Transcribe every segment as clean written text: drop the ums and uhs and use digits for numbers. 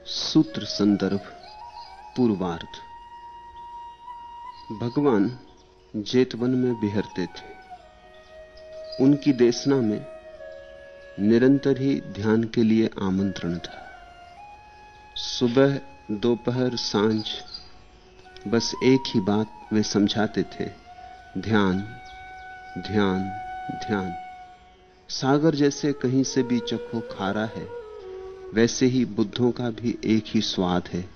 सूत्र संदर्भ पूर्वार्ध। भगवान जेतवन में विहरते थे। उनकी देशना में निरंतर ही ध्यान के लिए आमंत्रण था। सुबह दोपहर सांझ बस एक ही बात वे समझाते थे, ध्यान ध्यान ध्यान। सागर जैसे कहीं से भी चखो खारा है, वैसे ही बुद्धों का भी एक ही स्वाद है,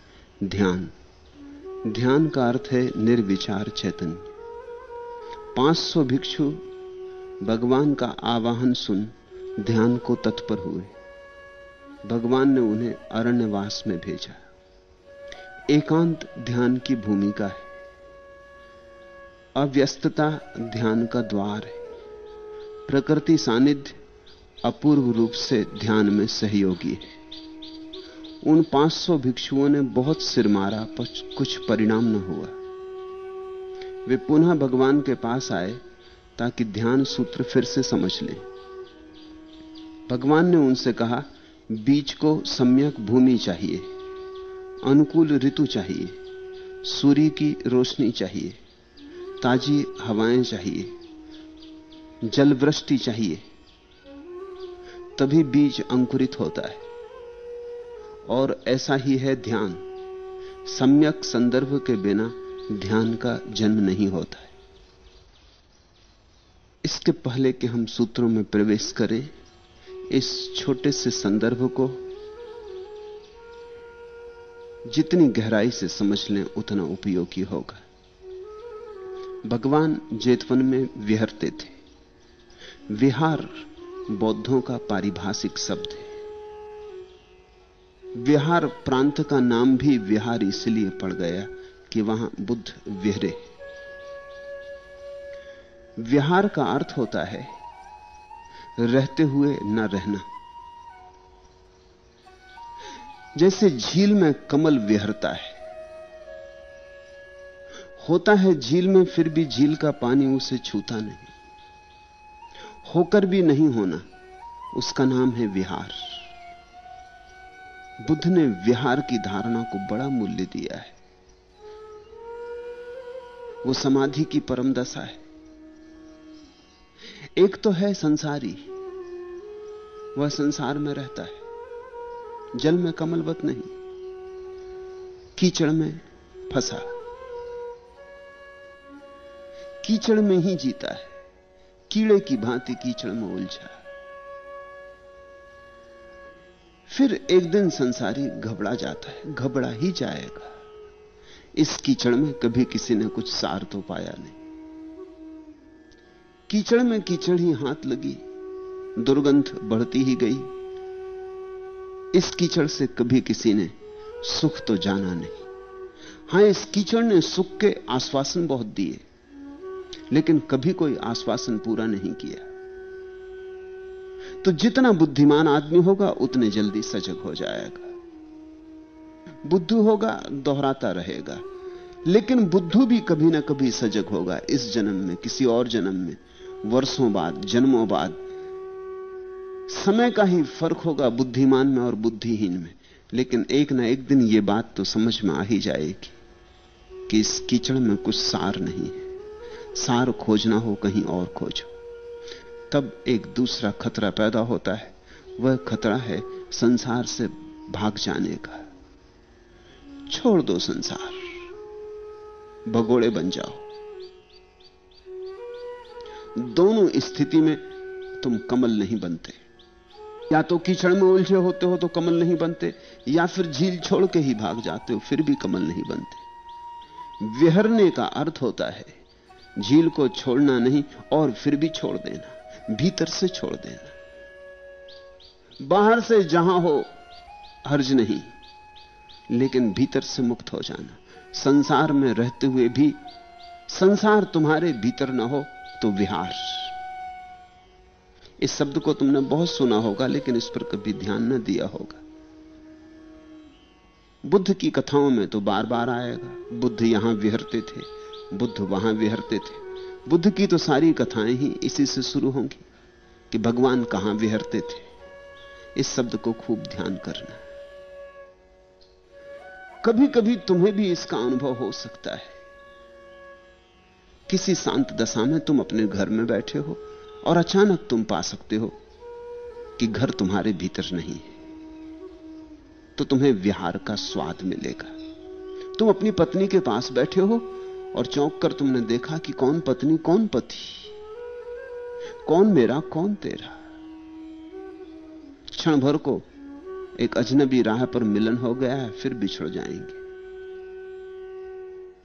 ध्यान। ध्यान का अर्थ है निर्विचार चैतन्य। 500 भिक्षु भगवान का आवाहन सुन ध्यान को तत्पर हुए। भगवान ने उन्हें अरण्यवास में भेजा। एकांत ध्यान की भूमिका है। अव्यस्तता ध्यान का द्वार है। प्रकृति सानिध्य अपूर्व रूप से ध्यान में सहयोगी है। उन 500 भिक्षुओं ने बहुत सिर मारा पर कुछ परिणाम न हुआ। वे पुनः भगवान के पास आए ताकि ध्यान सूत्र फिर से समझ लें। भगवान ने उनसे कहा, बीज को सम्यक भूमि चाहिए, अनुकूल ऋतु चाहिए, सूर्य की रोशनी चाहिए, ताजी हवाएं चाहिए, जलवृष्टि चाहिए, तभी बीज अंकुरित होता है। और ऐसा ही है ध्यान। सम्यक संदर्भ के बिना ध्यान का जन्म नहीं होता है। इसके पहले कि हम सूत्रों में प्रवेश करें, इस छोटे से संदर्भ को जितनी गहराई से समझ लें उतना उपयोगी होगा। भगवान जेतवन में विहरते थे। विहार बौद्धों का पारिभाषिक शब्द है। विहार प्रांत का नाम भी विहार इसलिए पड़ गया कि वहां बुद्ध विहरे। विहार का अर्थ होता है रहते हुए न रहना। जैसे झील में कमल विहरता है, होता है झील में, फिर भी झील का पानी उसे छूता नहीं, होकर भी नहीं होना, उसका नाम है विहार। बुद्ध ने विहार की धारणा को बड़ा मूल्य दिया है। वो समाधि की परम दशा है। एक तो है संसारी, वह संसार में रहता है, जल में कमलवत नहीं, कीचड़ में फंसा, कीचड़ में ही जीता है, कीड़े की भांति कीचड़ में उलझा। फिर एक दिन संसारी घबरा जाता है, घबरा ही जाएगा। इस कीचड़ में कभी किसी ने कुछ सार तो पाया नहीं। कीचड़ में कीचड़ ही हाथ लगी, दुर्गंध बढ़ती ही गई। इस कीचड़ से कभी किसी ने सुख तो जाना नहीं। हां, इस कीचड़ ने सुख के आश्वासन बहुत दिए, लेकिन कभी कोई आश्वासन पूरा नहीं किया। तो जितना बुद्धिमान आदमी होगा उतने जल्दी सजग हो जाएगा। बुद्धू होगा, दोहराता रहेगा, लेकिन बुद्धू भी कभी ना कभी सजग होगा। इस जन्म में, किसी और जन्म में, वर्षों बाद, जन्मों बाद। समय का ही फर्क होगा बुद्धिमान में और बुद्धिहीन में, लेकिन एक ना एक दिन यह बात तो समझ में आ ही जाएगी कि इस कीचड़ में कुछ सार नहीं है। सार खोजना हो कहीं और खोजो। तब एक दूसरा खतरा पैदा होता है। वह खतरा है संसार से भाग जाने का। छोड़ दो संसार, भगोड़े बन जाओ। दोनों स्थिति में तुम कमल नहीं बनते। या तो कीचड़ में उलझे होते हो तो कमल नहीं बनते, या फिर झील छोड़ के ही भाग जाते हो, फिर भी कमल नहीं बनते। विहरने का अर्थ होता है झील को छोड़ना नहीं और फिर भी छोड़ देना, भीतर से छोड़ देना। बाहर से जहां हो हर्ज नहीं, लेकिन भीतर से मुक्त हो जाना। संसार में रहते हुए भी संसार तुम्हारे भीतर ना हो तो विहार। इस शब्द को तुमने बहुत सुना होगा, लेकिन इस पर कभी ध्यान न दिया होगा। बुद्ध की कथाओं में तो बार बार आएगा, बुद्ध यहां विहरते थे, बुद्ध वहां विहरते थे। बुद्ध की तो सारी कथाएं ही इसी से शुरू होंगी कि भगवान कहां विहरते थे। इस शब्द को खूब ध्यान करना। कभी कभी तुम्हें भी इसका अनुभव हो सकता है। किसी शांत दशा में तुम अपने घर में बैठे हो और अचानक तुम पा सकते हो कि घर तुम्हारे भीतर नहीं है, तो तुम्हें विहार का स्वाद मिलेगा। तुम अपनी पत्नी के पास बैठे हो और चौंक कर तुमने देखा कि कौन पत्नी कौन पति, कौन मेरा कौन तेरा। क्षण भर को एक अजनबी राह पर मिलन हो गया है, फिर बिछड़ जाएंगे।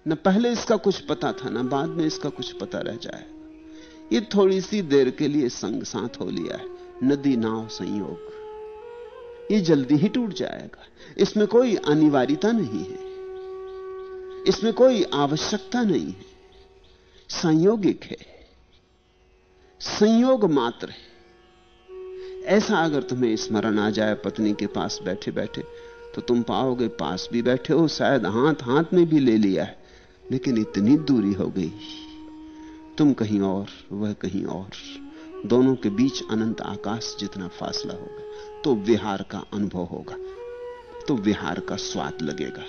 न पहले इसका कुछ पता था, न बाद में इसका कुछ पता रह जाएगा। ये थोड़ी सी देर के लिए संग साथ हो लिया है, नदी नाव संयोग, ये जल्दी ही टूट जाएगा। इसमें कोई अनिवार्यता नहीं है, इसमें कोई आवश्यकता नहीं है, संयोगिक है, संयोग मात्र है। ऐसा अगर तुम्हें स्मरण आ जाए पत्नी के पास बैठे बैठे, तो तुम पाओगे पास भी बैठे हो, शायद हाथ हाथ में भी ले लिया है, लेकिन इतनी दूरी हो गई, तुम कहीं और वह कहीं और, दोनों के बीच अनंत आकाश जितना फासला होगा। तो विहार का अनुभव होगा, तो विहार का स्वाद लगेगा।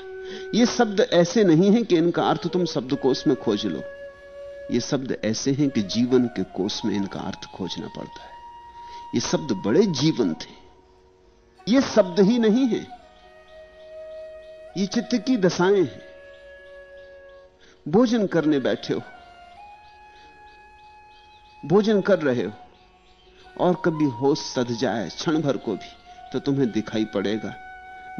ये शब्द ऐसे नहीं हैं कि इनका अर्थ तुम शब्दकोश में खोज लो, ये शब्द ऐसे हैं कि जीवन के कोश में इनका अर्थ खोजना पड़ता है। ये शब्द बड़े जीवंत हैं, ये शब्द ही नहीं है, ये चित्त की दशाएं हैं। भोजन करने बैठे हो, भोजन कर रहे हो, और कभी होश सध जाए क्षण भर को भी, तो तुम्हें दिखाई पड़ेगा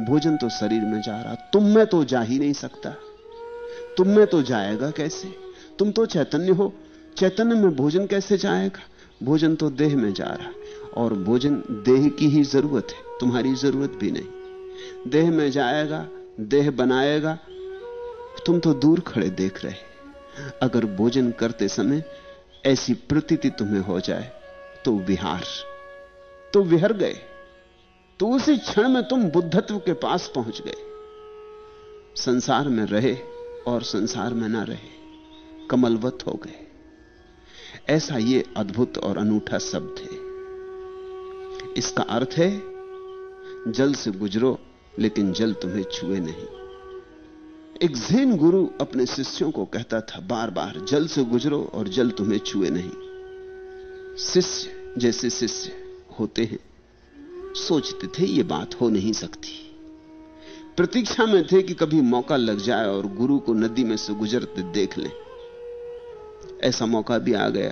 भोजन तो शरीर में जा रहा, तुम में तो जा ही नहीं सकता। तुम में तो जाएगा कैसे? तुम तो चैतन्य हो, चैतन्य में भोजन कैसे जाएगा? भोजन तो देह में जा रहा है, और भोजन देह की ही जरूरत है, तुम्हारी जरूरत भी नहीं। देह में जाएगा, देह बनाएगा, तुम तो दूर खड़े देख रहे। अगर भोजन करते समय ऐसी प्रतीति तुम्हें हो जाए तो विहार, तो विहर गए, तो उसी क्षण में तुम बुद्धत्व के पास पहुंच गए। संसार में रहे और संसार में ना रहे, कमलवत हो गए। ऐसा ये अद्भुत और अनूठा शब्द है। इसका अर्थ है जल से गुजरो लेकिन जल तुम्हें छुए नहीं। एक ज़ेन गुरु अपने शिष्यों को कहता था बार बार, जल से गुजरो और जल तुम्हें छुए नहीं। शिष्य जैसे शिष्य होते हैं सोचते थे ये बात हो नहीं सकती, प्रतीक्षा में थे कि कभी मौका लग जाए और गुरु को नदी में से गुजरते देख लें। ऐसा मौका भी आ गया।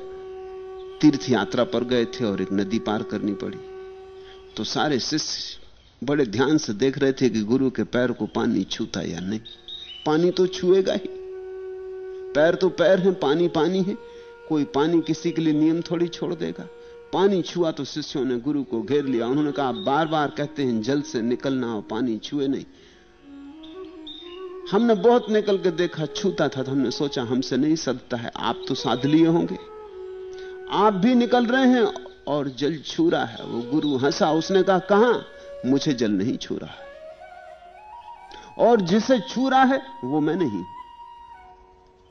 तीर्थ यात्रा पर गए थे और एक नदी पार करनी पड़ी, तो सारे शिष्य बड़े ध्यान से देख रहे थे कि गुरु के पैर को पानी छूता या नहीं। पानी तो छुएगा ही, पैर तो पैर हैं, पानी पानी है, कोई पानी किसी के लिए नियम थोड़ी छोड़ देगा। पानी छुआ तो शिष्यों ने गुरु को घेर लिया। उन्होंने कहा बार बार कहते हैं जल से निकलना और पानी छुए नहीं। हमने बहुत निकल के देखा, छूता था, तो हमने सोचा हमसे नहीं सदता है, आप तो साध लिए होंगे, आप भी निकल रहे हैं और जल छू रहा है। वो गुरु हंसा, उसने कहा कहां, मुझे जल नहीं छू रहा है, और जिसे छू रहा है वो मैं नहीं।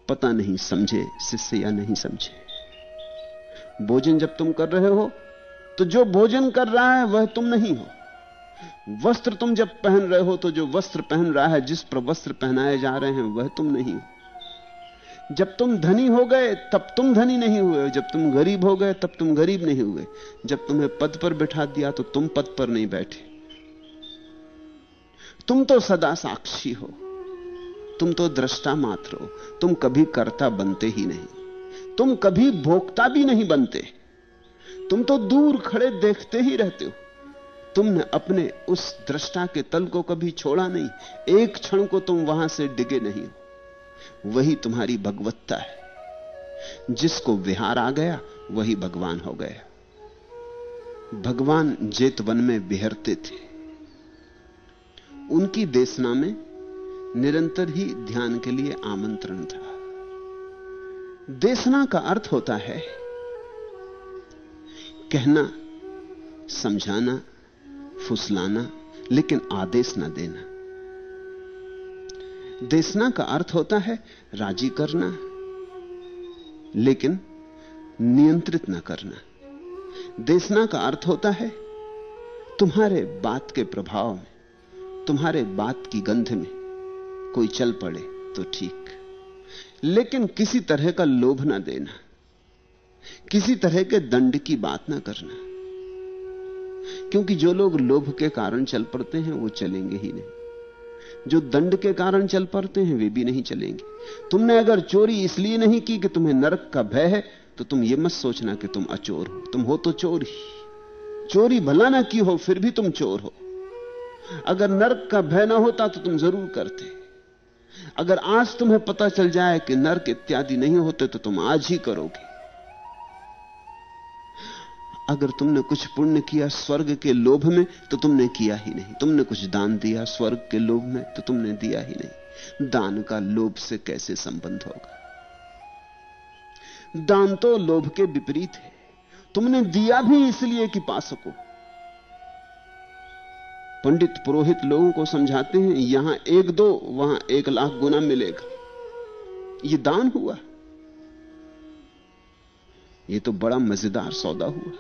पता नहीं समझे शिष्य या नहीं समझे। भोजन जब तुम कर रहे हो तो जो भोजन कर रहा है वह तुम नहीं हो। वस्त्र तुम जब पहन रहे हो तो जो वस्त्र पहन रहा है, जिस पर वस्त्र पहनाए जा रहे हैं, वह तुम नहीं हो। जब तुम धनी हो गए तब तुम धनी नहीं हुए, जब तुम गरीब हो गए तब तुम गरीब नहीं हुए, जब तुम्हें पद पर बिठा दिया तो तुम पद पर नहीं बैठे। तुम तो सदा साक्षी हो, तुम तो दृष्टा मात्र हो, तुम कभी कर्ता बनते ही नहीं, तुम कभी भोक्ता भी नहीं बनते, तुम तो दूर खड़े देखते ही रहते हो। तुमने अपने उस दृष्टा के तल को कभी छोड़ा नहीं, एक क्षण को तुम वहां से डिगे नहीं हो। वही तुम्हारी भगवत्ता है। जिसको विहार आ गया वही भगवान हो गया। भगवान जेतवन में विहरते थे, उनकी देशना में निरंतर ही ध्यान के लिए आमंत्रण था। देशना का अर्थ होता है कहना, समझाना, फुसलाना, लेकिन आदेश ना देना। देशना का अर्थ होता है राजी करना, लेकिन नियंत्रित ना करना। देशना का अर्थ होता है तुम्हारे बात के प्रभाव में, तुम्हारे बात की गंध में कोई चल पड़े तो ठीक, लेकिन किसी तरह का लोभ ना देना, किसी तरह के दंड की बात ना करना, क्योंकि जो लोग लोभ के कारण चल पड़ते हैं वो चलेंगे ही नहीं, जो दंड के कारण चल पड़ते हैं वे भी नहीं चलेंगे। तुमने अगर चोरी इसलिए नहीं की कि तुम्हें नरक का भय है, तो तुम ये मत सोचना कि तुम अचोर हो, तुम हो तो चोर ही। चोरी भला ना की हो फिर भी तुम चोर हो। अगर नरक का भय ना होता तो तुम जरूर करते। अगर आज तुम्हें पता चल जाए कि नरक इत्यादि नहीं होते तो तुम आज ही करोगे। अगर तुमने कुछ पुण्य किया स्वर्ग के लोभ में तो तुमने किया ही नहीं। तुमने कुछ दान दिया स्वर्ग के लोभ में तो तुमने दिया ही नहीं। दान का लोभ से कैसे संबंध होगा? दान तो लोभ के विपरीत है। तुमने दिया भी इसलिए कि पा सको। पंडित पुरोहित लोगों को समझाते हैं यहां 1-2 वहां 1,00,000 गुना मिलेगा। यह दान हुआ। यह तो बड़ा मजेदार सौदा हुआ,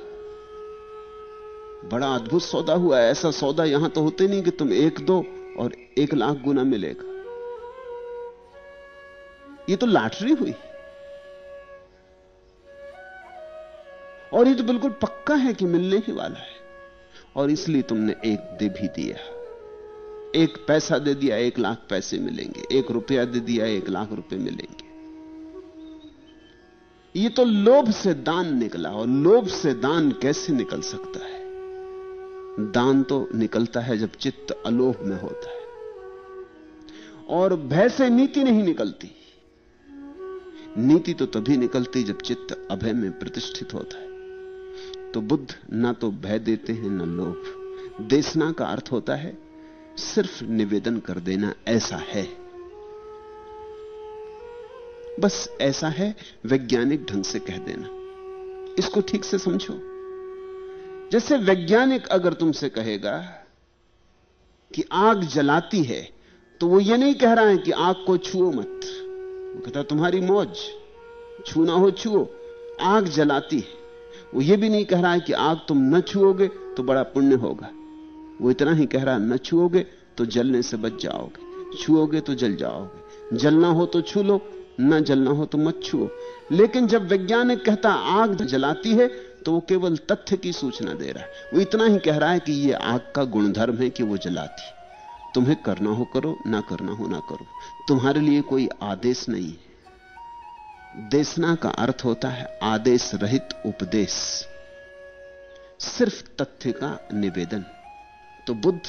बड़ा अद्भुत सौदा हुआ। ऐसा सौदा यहां तो होते नहीं कि तुम 1-2 और 1,00,000 गुना मिलेगा। यह तो लॉटरी हुई। और ये तो बिल्कुल पक्का है कि मिलने ही वाला है, और इसलिए तुमने एक दे भी दिया। 1 पैसा दे दिया 1,00,000 पैसे मिलेंगे, 1 रुपया दे दिया 1,00,000 रुपए मिलेंगे। ये तो लोभ से दान निकला। और लोभ से दान कैसे निकल सकता है? दान तो निकलता है जब चित्त अलोभ में होता है। और भय से नीति नहीं निकलती। नीति तो तभी निकलती जब चित्त अभय में प्रतिष्ठित होता है। तो बुद्ध ना तो भय देते हैं ना लोभ। देशना का अर्थ होता है सिर्फ निवेदन कर देना, ऐसा है, बस ऐसा है, वैज्ञानिक ढंग से कह देना। इसको ठीक से समझो। जैसे वैज्ञानिक अगर तुमसे कहेगा कि आग जलाती है, तो वो ये नहीं कह रहा है कि आग को छुओ मत। वो कहता तुम्हारी मौज, छूना हो छुओ, आग जलाती है। वो ये भी नहीं कह रहा है कि आग तुम न छुओगे तो बड़ा पुण्य होगा। वो इतना ही कह रहा है न छुओगे तो जलने से बच जाओगे, छुओगे तो जल जाओगे। जलना हो तो छू लो, न जलना हो तो मत छुओ। लेकिन जब वैज्ञानिक कहता आग जलाती है तो वो केवल तथ्य की सूचना दे रहा है। वो इतना ही कह रहा है कि यह आग का गुणधर्म है कि वो जलाती। तुम्हें करना हो करो, ना करना हो ना करो। तुम्हारे लिए कोई आदेश नहीं है। देशना का अर्थ होता है आदेश रहित उपदेश, सिर्फ तथ्य का निवेदन। तो बुद्ध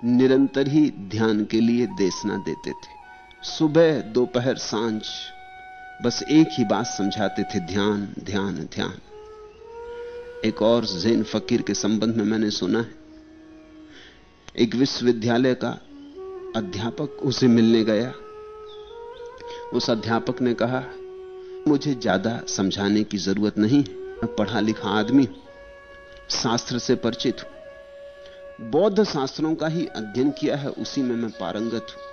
निरंतर ही ध्यान के लिए देशना देते थे। सुबह दोपहर सांझ बस एक ही बात समझाते थे, ध्यान ध्यान ध्यान। एक और ज़ैन फकीर के संबंध में मैंने सुना है, एक विश्वविद्यालय का अध्यापक उसे मिलने गया। उस अध्यापक ने कहा मुझे ज्यादा समझाने की जरूरत नहीं है, मैं पढ़ा लिखा आदमी हूं, शास्त्र से परिचित हूं, बौद्ध शास्त्रों का ही अध्ययन किया है, उसी में मैं पारंगत हूं।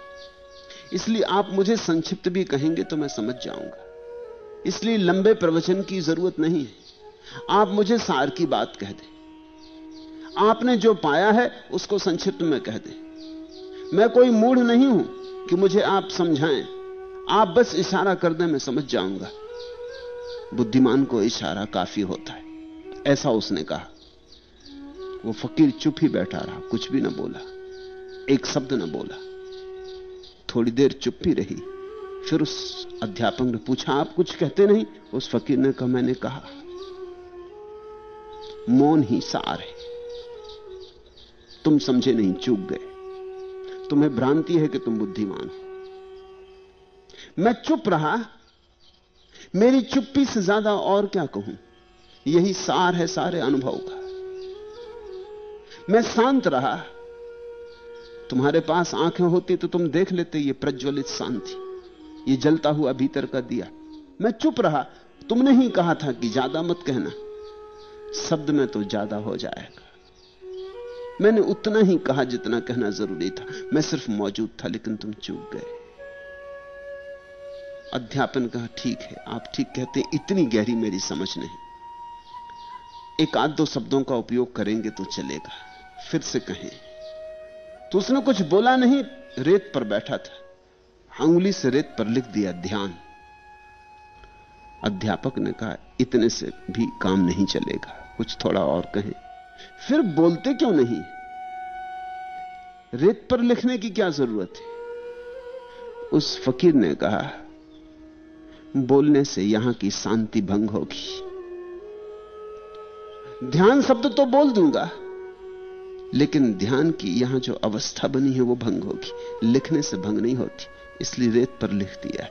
इसलिए आप मुझे संक्षिप्त भी कहेंगे तो मैं समझ जाऊंगा। इसलिए लंबे प्रवचन की जरूरत नहीं है, आप मुझे सार की बात कह दें। आपने जो पाया है उसको संक्षिप्त में कह दें। मैं कोई मूढ़ नहीं हूं कि मुझे आप समझाएं, आप बस इशारा कर दें, मैं समझ जाऊंगा। बुद्धिमान को इशारा काफी होता है, ऐसा उसने कहा। वो फकीर चुप ही बैठा रहा, कुछ भी ना बोला, एक शब्द ना बोला। थोड़ी देर चुप ही रही। फिर उस अध्यापक ने पूछा आप कुछ कहते नहीं? उस फकीर ने कहा मैंने कहा मौन ही सार है। तुम समझे नहीं, चूक गए। तुम्हें भ्रांति है कि तुम बुद्धिमान हो। मैं चुप रहा, मेरी चुप्पी से ज्यादा और क्या कहूं? यही सार है सारे अनुभव का। मैं शांत रहा, तुम्हारे पास आंखें होती तो तुम देख लेते ये प्रज्वलित शांति, ये जलता हुआ भीतर का दिया। मैं चुप रहा, तुमने ही कहा था कि ज्यादा मत कहना, शब्द में तो ज्यादा हो जाएगा। मैंने उतना ही कहा जितना कहना जरूरी था, मैं सिर्फ मौजूद था, लेकिन तुम चूक गए। अध्यापन कहा ठीक है, आप ठीक कहते हैं, इतनी गहरी मेरी समझ नहीं, एक आध दो शब्दों का उपयोग करेंगे तो चलेगा, फिर से कहें। तो उसने कुछ बोला नहीं, रेत पर बैठा था, अंगुली से रेत पर लिख दिया ध्यान। अध्यापक ने कहा इतने से भी काम नहीं चलेगा, कुछ थोड़ा और कहें। फिर बोलते क्यों नहीं? रेत पर लिखने की क्या जरूरत है? उस फकीर ने कहा बोलने से यहां की शांति भंग होगी। ध्यान शब्द तो बोल दूंगा, लेकिन ध्यान की यहां जो अवस्था बनी है वो भंग होगी, लिखने से भंग नहीं होती, इसलिए रेत पर लिख दिया।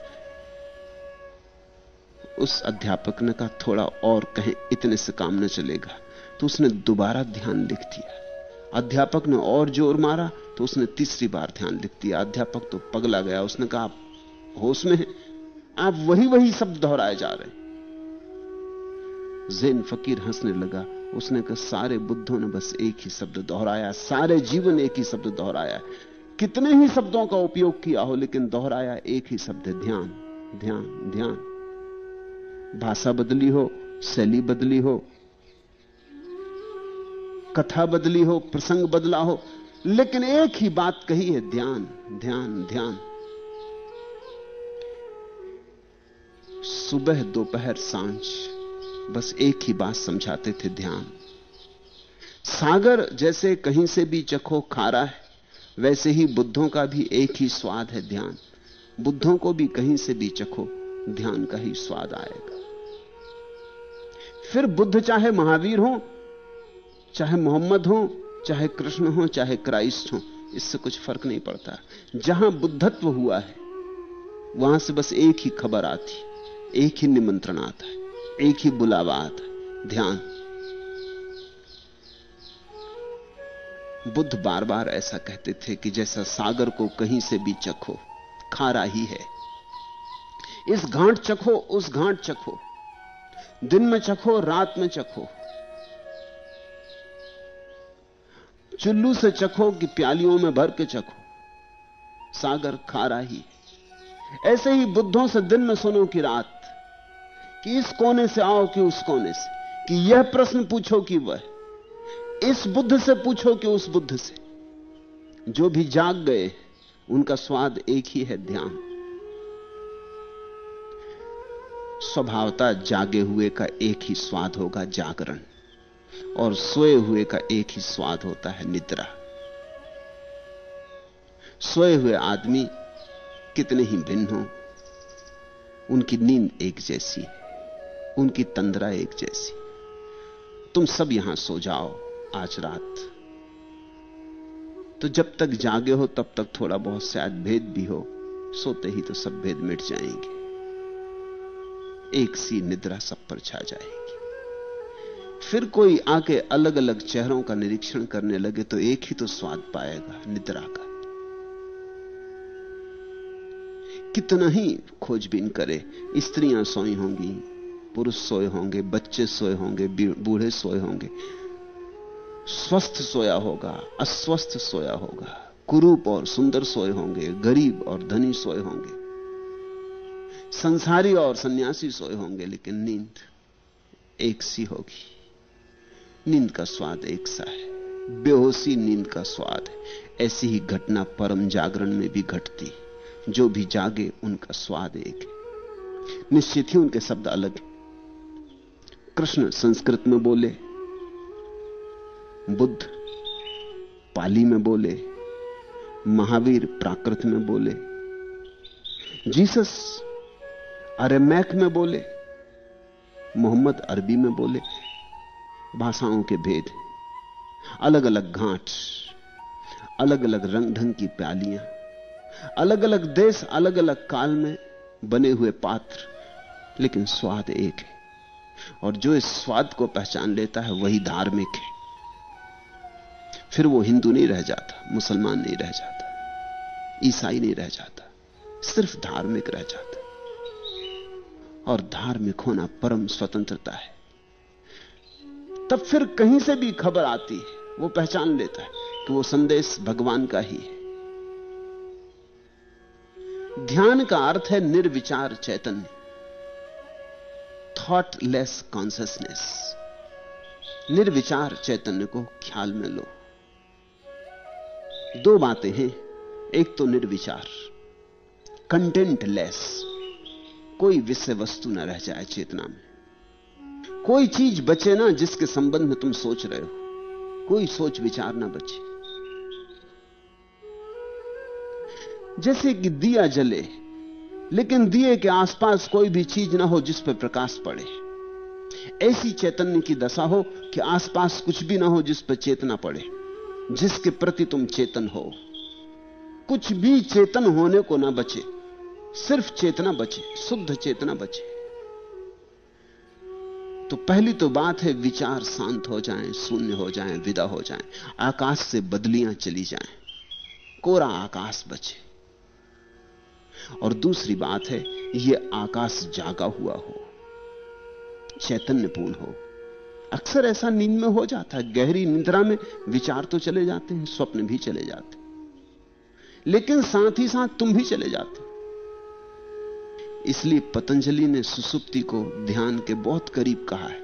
उस अध्यापक ने कहा थोड़ा और कहें, इतने से काम न चलेगा। तो उसने दोबारा ध्यान लिख दिया। अध्यापक ने और जोर मारा तो उसने तीसरी बार ध्यान लिख दिया। अध्यापक तो पगला गया, उसने कहा आप होश में हैं? आप वही शब्द दोहराए जा रहे हैं। ज़ैन फकीर हंसने लगा। उसने कहा सारे बुद्धों ने बस एक ही शब्द दोहराया, सारे जीवन एक ही शब्द दोहराया। कितने ही शब्दों का उपयोग किया हो, लेकिन दोहराया एक ही शब्द है, ध्यान ध्यान ध्यान। भाषा बदली हो, शैली बदली हो, कथा बदली हो, प्रसंग बदला हो, लेकिन एक ही बात कही है, ध्यान ध्यान ध्यान। सुबह दोपहर सांझ बस एक ही बात समझाते थे, ध्यान। सागर जैसे कहीं से भी चखो खारा है, वैसे ही बुद्धों का भी एक ही स्वाद है, ध्यान। बुद्धों को भी कहीं से भी चखो, ध्यान का ही स्वाद आएगा। फिर बुद्ध चाहे महावीर हो, चाहे मोहम्मद हो, चाहे कृष्ण हो, चाहे क्राइस्ट हो, इससे कुछ फर्क नहीं पड़ता। जहां बुद्धत्व हुआ है वहां से बस एक ही खबर आती, एक ही निमंत्रण आता है, एक ही बुलावा आता है, ध्यान। बुद्ध बार बार ऐसा कहते थे कि जैसा सागर को कहीं से भी चखो, खारा ही है। इस घाट चखो, उस घाट चखो, दिन में चखो, रात में चखो, चुल्लू से चखो कि प्यालियों में भर के चखो, सागर खारा ही। ऐसे ही बुद्धों से दिन में सुनो कि रात, कि इस कोने से आओ कि उस कोने से, कि यह प्रश्न पूछो कि वह, इस बुद्ध से पूछो कि उस बुद्ध से। जो भी जाग गए उनका स्वाद एक ही है, ध्यान। स्वभावतः जागे हुए का एक ही स्वाद होगा, जागरण, और सोए हुए का एक ही स्वाद होता है, निद्रा। सोए हुए आदमी कितने ही भिन्न हो, उनकी नींद एक जैसी है, उनकी तंद्रा एक जैसी। तुम सब यहां सो जाओ आज रात, तो जब तक जागे हो तब तक थोड़ा बहुत शायद भेद भी हो, सोते ही तो सब भेद मिट जाएंगे, एक सी निद्रा सब पर छा जाएगी। फिर कोई आके अलग अलग चेहरों का निरीक्षण करने लगे तो एक ही तो स्वाद पाएगा, निद्रा का। कितना ही खोजबीन करे, स्त्रियां सोई होंगी, पुरुष सोए होंगे, बच्चे सोए होंगे, बूढ़े सोए होंगे, स्वस्थ सोया होगा, अस्वस्थ सोया होगा, कुरूप और सुंदर सोए होंगे, गरीब और धनी सोए होंगे, संसारी और सन्यासी सोए होंगे, लेकिन नींद एक सी होगी। नींद का स्वाद एक सा है, बेहोशी नींद का स्वाद है। ऐसी ही घटना परम जागरण में भी घटती। जो भी जागे उनका स्वाद एक है। निश्चित ही उनके शब्द अलग हैं। कृष्ण संस्कृत में बोले, बुद्ध पाली में बोले, महावीर प्राकृत में बोले, जीसस अरेमैक में बोले, मोहम्मद अरबी में बोले। भाषाओं के भेद, अलग अलग घाट, अलग अलग रंग ढंग की प्यालियां, अलग अलग देश, अलग अलग काल में बने हुए पात्र, लेकिन स्वाद एक है। और जो इस स्वाद को पहचान लेता है वही धार्मिक है। फिर वो हिंदू नहीं रह जाता, मुसलमान नहीं रह जाता, ईसाई नहीं रह जाता, सिर्फ धार्मिक रह जाता। और धार्मिक होना परम स्वतंत्रता है। तब फिर कहीं से भी खबर आती है, वो पहचान लेता है कि वो संदेश भगवान का ही है। ध्यान का अर्थ है निर्विचार चैतन्य, थॉटलेस कॉन्शियसनेस। निर्विचार चैतन्य को ख्याल में लो। दो बातें हैं, एक तो निर्विचार, कंटेंटलेस, कोई विषय वस्तु न रह जाए चेतना में, कोई चीज बचे ना जिसके संबंध में तुम सोच रहे हो, कोई सोच विचार ना बचे। जैसे कि दिया जले लेकिन दिए के आसपास कोई भी चीज ना हो जिस पर प्रकाश पड़े, ऐसी चैतन्य की दशा हो कि आसपास कुछ भी ना हो जिस पर चेतना पड़े, जिसके प्रति तुम चेतन हो। कुछ भी चेतन होने को ना बचे, सिर्फ चेतना बचे, शुद्ध चेतना बचे। तो पहली तो बात है विचार शांत हो जाएं, शून्य हो जाएं, विदा हो जाएं, आकाश से बदलियां चली जाएं, कोरा आकाश बचे। और दूसरी बात है यह आकाश जागा हुआ हो, चैतन्यपूर्ण हो। अक्सर ऐसा नींद में हो जाता है, गहरी निद्रा में विचार तो चले जाते हैं, स्वप्न भी चले जाते हैं, लेकिन साथ ही साथ तुम भी चले जाते हो। इसलिए पतंजलि ने सुसुप्ति को ध्यान के बहुत करीब कहा है,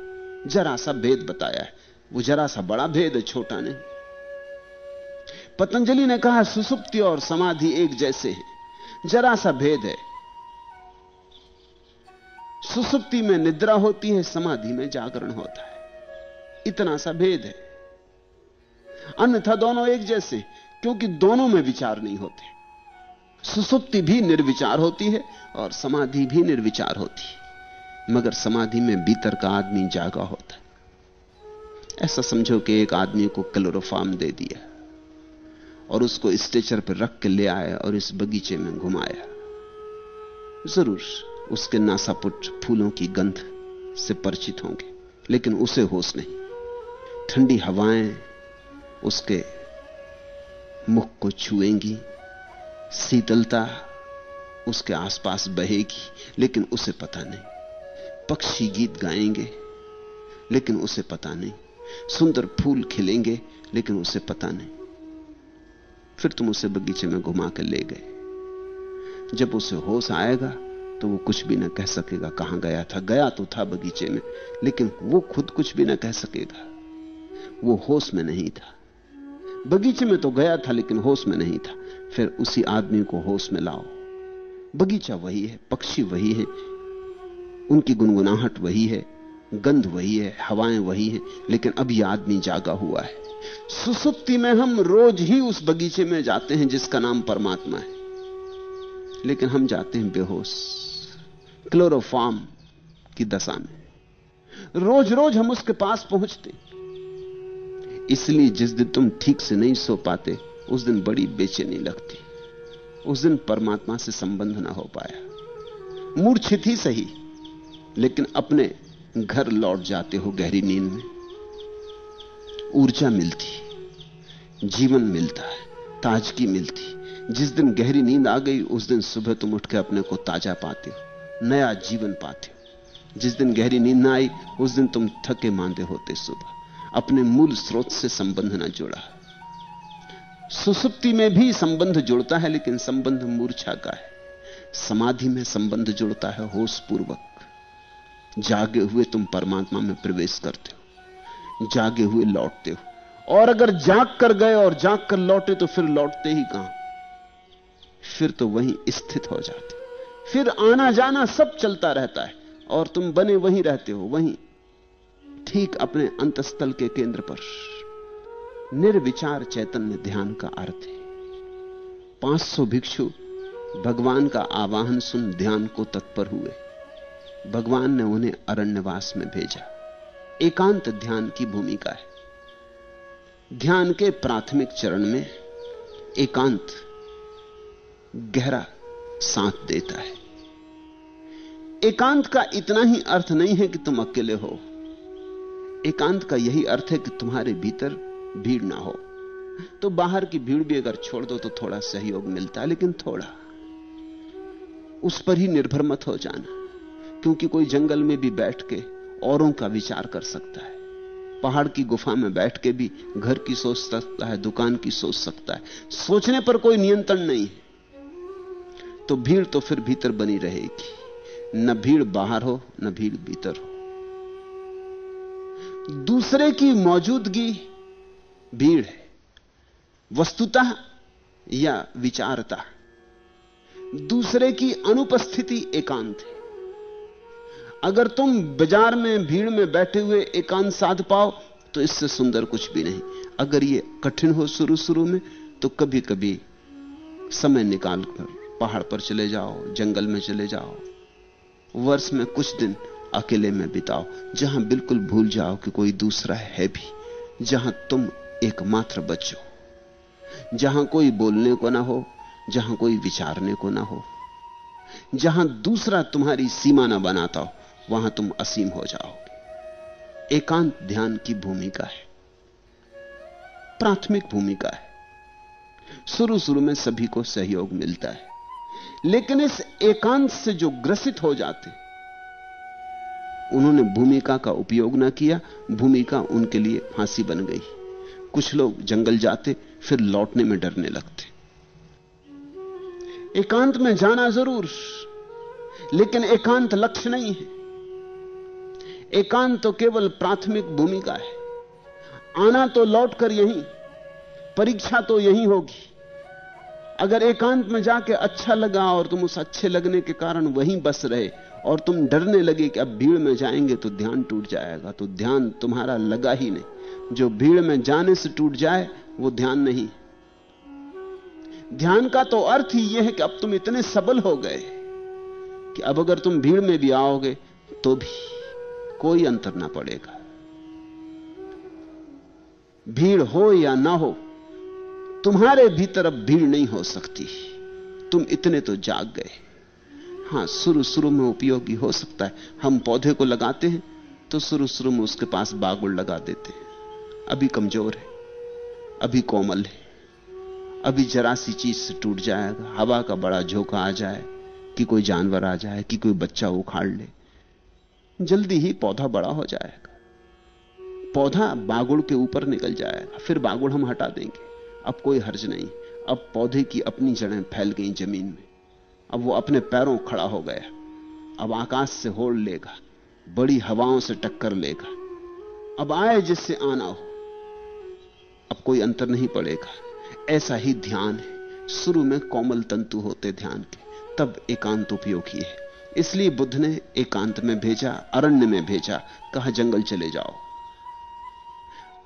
जरा सा भेद बताया है। वो जरा सा बड़ा भेद है, छोटा नहीं। पतंजलि ने कहा सुसुप्ति और समाधि एक जैसे हैं, जरा सा भेद है। सुसुप्ति में निद्रा होती है, समाधि में जागरण होता है, इतना सा भेद है। अन्यथा दोनों एक जैसे, क्योंकि दोनों में विचार नहीं होते। सुसुप्ति भी निर्विचार होती है और समाधि भी निर्विचार होती है, मगर समाधि में भीतर का आदमी जागा होता है। ऐसा समझो कि एक आदमी को क्लोरोफॉर्म दे दिया और उसको स्ट्रेचर पर रख के ले आया और इस बगीचे में घुमाया। जरूर उसके नासापुट फूलों की गंध से परिचित होंगे, लेकिन उसे होश नहीं। ठंडी हवाएं उसके मुख को छुएंगी, शीतलता उसके आसपास बहेगी, लेकिन उसे पता नहीं। पक्षी गीत गाएंगे, लेकिन उसे पता नहीं। सुंदर फूल खिलेंगे, लेकिन उसे पता नहीं। फिर तुम उसे बगीचे में घुमा के ले गए। जब उसे होश आएगा तो वो कुछ भी ना कह सकेगा कहां गया था। गया तो था बगीचे में, लेकिन वो खुद कुछ भी ना कह सकेगा, वो होश में नहीं था। बगीचे में तो गया था लेकिन होश में नहीं था। फिर उसी आदमी को होश में लाओ। बगीचा वही है, पक्षी वही है, उनकी गुनगुनाहट वही है, गंध वही है, हवाएं वही हैं, लेकिन अब यह आदमी जागा हुआ है। सुसुप्ति में हम रोज ही उस बगीचे में जाते हैं जिसका नाम परमात्मा है, लेकिन हम जाते हैं बेहोश, क्लोरोफॉर्म की दशा में। रोज रोज हम उसके पास पहुंचते। इसलिए जिस दिन तुम ठीक से नहीं सो पाते उस दिन बड़ी बेचैनी लगती। उस दिन परमात्मा से संबंध ना हो पाया। मूर्छित ही सही, लेकिन अपने घर लौट जाते हो गहरी नींद में। ऊर्जा मिलती, जीवन मिलता है, ताजगी मिलती। जिस दिन गहरी नींद आ गई उस दिन सुबह तुम उठ के अपने को ताजा पाते हो, नया जीवन पाते हो। जिस दिन गहरी नींद ना आई उस दिन तुम थके मांदे होते, सुबह अपने मूल स्रोत से संबंध ना जुड़ा। सुसुप्ति में भी संबंध जुड़ता है, लेकिन संबंध मूर्छा का है। समाधि में संबंध जुड़ता है होश पूर्वक। जागे हुए तुम परमात्मा में प्रवेश करते हो, जागे हुए लौटते हो। और अगर जाग कर गए और जाग कर लौटे तो फिर लौटते ही कहां, फिर तो वहीं स्थित हो जाते। फिर आना जाना सब चलता रहता है और तुम बने वहीं रहते हो, वहीं ठीक अपने अंतस्थल के केंद्र पर। निर्विचार चैतन्य ध्यान का अर्थ है। 500 भिक्षु भगवान का आवाहन सुन ध्यान को तत्पर हुए। भगवान ने उन्हें अरण्यवास में भेजा। एकांत ध्यान की भूमिका है। ध्यान के प्राथमिक चरण में एकांत गहरा साथ देता है। एकांत का इतना ही अर्थ नहीं है कि तुम अकेले हो। एकांत का यही अर्थ है कि तुम्हारे भीतर भीड़ ना हो। तो बाहर की भीड़ भी अगर छोड़ दो तो थोड़ा सहयोग मिलता है, लेकिन थोड़ा। उस पर ही निर्भर मत हो जाना, क्योंकि कोई जंगल में भी बैठ के औरों का विचार कर सकता है। पहाड़ की गुफा में बैठ के भी घर की सोच सकता है, दुकान की सोच सकता है। सोचने पर कोई नियंत्रण नहीं है। तो भीड़ तो फिर भीतर बनी रहेगी। न भीड़ बाहर हो न भीड़ भीतर हो। दूसरे की मौजूदगी भीड़ है। वस्तुतः या विचारता। दूसरे की अनुपस्थिति एकांत है। अगर तुम बाजार में भीड़ में बैठे हुए एकांत साध पाओ तो इससे सुंदर कुछ भी नहीं। अगर यह कठिन हो शुरू शुरू में तो कभी कभी समय निकालकर पहाड़ पर चले जाओ, जंगल में चले जाओ, वर्ष में कुछ दिन अकेले में बिताओ, जहां बिल्कुल भूल जाओ कि कोई दूसरा है भी, जहां तुम एकमात्र बचो, जहां कोई बोलने को ना हो, जहां कोई विचारने को ना हो, जहां दूसरा तुम्हारी सीमा ना बनाता हो, वहां तुम असीम हो जाओगे। एकांत ध्यान की भूमिका है, प्राथमिक भूमिका है। शुरू शुरू में सभी को सहयोग मिलता है, लेकिन इस एकांत से जो ग्रसित हो जाते, उन्होंने भूमिका का उपयोग ना किया, भूमिका उनके लिए फांसी बन गई। कुछ लोग जंगल जाते फिर लौटने में डरने लगते। एकांत में जाना जरूर, लेकिन एकांत लक्ष्य नहीं है। एकांत तो केवल प्राथमिक भूमिका है। आना तो लौटकर यहीं, परीक्षा तो यहीं होगी। अगर एकांत में जाके अच्छा लगा और तुम उस अच्छे लगने के कारण वहीं बस रहे और तुम डरने लगे कि अब भीड़ में जाएंगे तो ध्यान टूट जाएगा, तो ध्यान तुम्हारा लगा ही नहीं। जो भीड़ में जाने से टूट जाए वो ध्यान नहीं। ध्यान का तो अर्थ ही यह है कि अब तुम इतने सबल हो गए कि अब अगर तुम भीड़ में भी आओगे तो भी कोई अंतर ना पड़ेगा। भीड़ हो या ना हो, तुम्हारे भीतर अब भीड़ नहीं हो सकती। तुम इतने तो जाग गए। हां, शुरू शुरू में उपयोगी हो सकता है। हम पौधे को लगाते हैं तो शुरू शुरू में उसके पास बागुड़ लगा देते हैं। अभी कमजोर है, अभी कोमल है, अभी जरा सी चीज से टूट जाएगा, हवा का बड़ा झोंका आ जाए कि कोई जानवर आ जाए कि कोई बच्चा उखाड़ ले, जल्दी ही पौधा बड़ा हो जाएगा। पौधा बागुड़ के ऊपर निकल जाएगा, फिर बागुड़ हम हटा देंगे, अब कोई हर्ज नहीं। अब पौधे की अपनी जड़ें फैल गई जमीन में, अब वो अपने पैरों खड़ा हो गया, अब आकाश से होड़ लेगा, बड़ी हवाओं से टक्कर लेगा, अब आए जिससे आना हो, अब कोई अंतर नहीं पड़ेगा। ऐसा ही ध्यान है। शुरू में कोमल तंतु होते ध्यान के, तब एकांत उपयोगी है। इसलिए बुद्ध ने एकांत में भेजा, अरण्य में भेजा, कहा जंगल चले जाओ।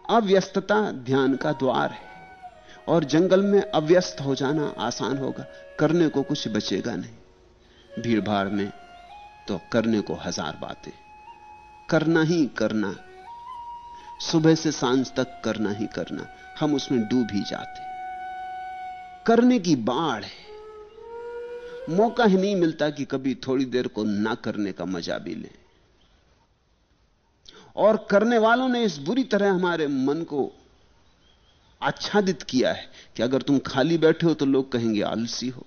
अव्यस्तता ध्यान का द्वार है और जंगल में अव्यस्त हो जाना आसान होगा, करने को कुछ बचेगा नहीं। भीड़ भाड़ में तो करने को हजार बातें, करना ही करना, सुबह से सांझ तक करना ही करना, हम उसमें डूब ही जाते। करने की बाढ़ है, मौका ही नहीं मिलता कि कभी थोड़ी देर को ना करने का मजा भी लें। और करने वालों ने इस बुरी तरह हमारे मन को आच्छादित किया है कि अगर तुम खाली बैठे हो तो लोग कहेंगे आलसी हो,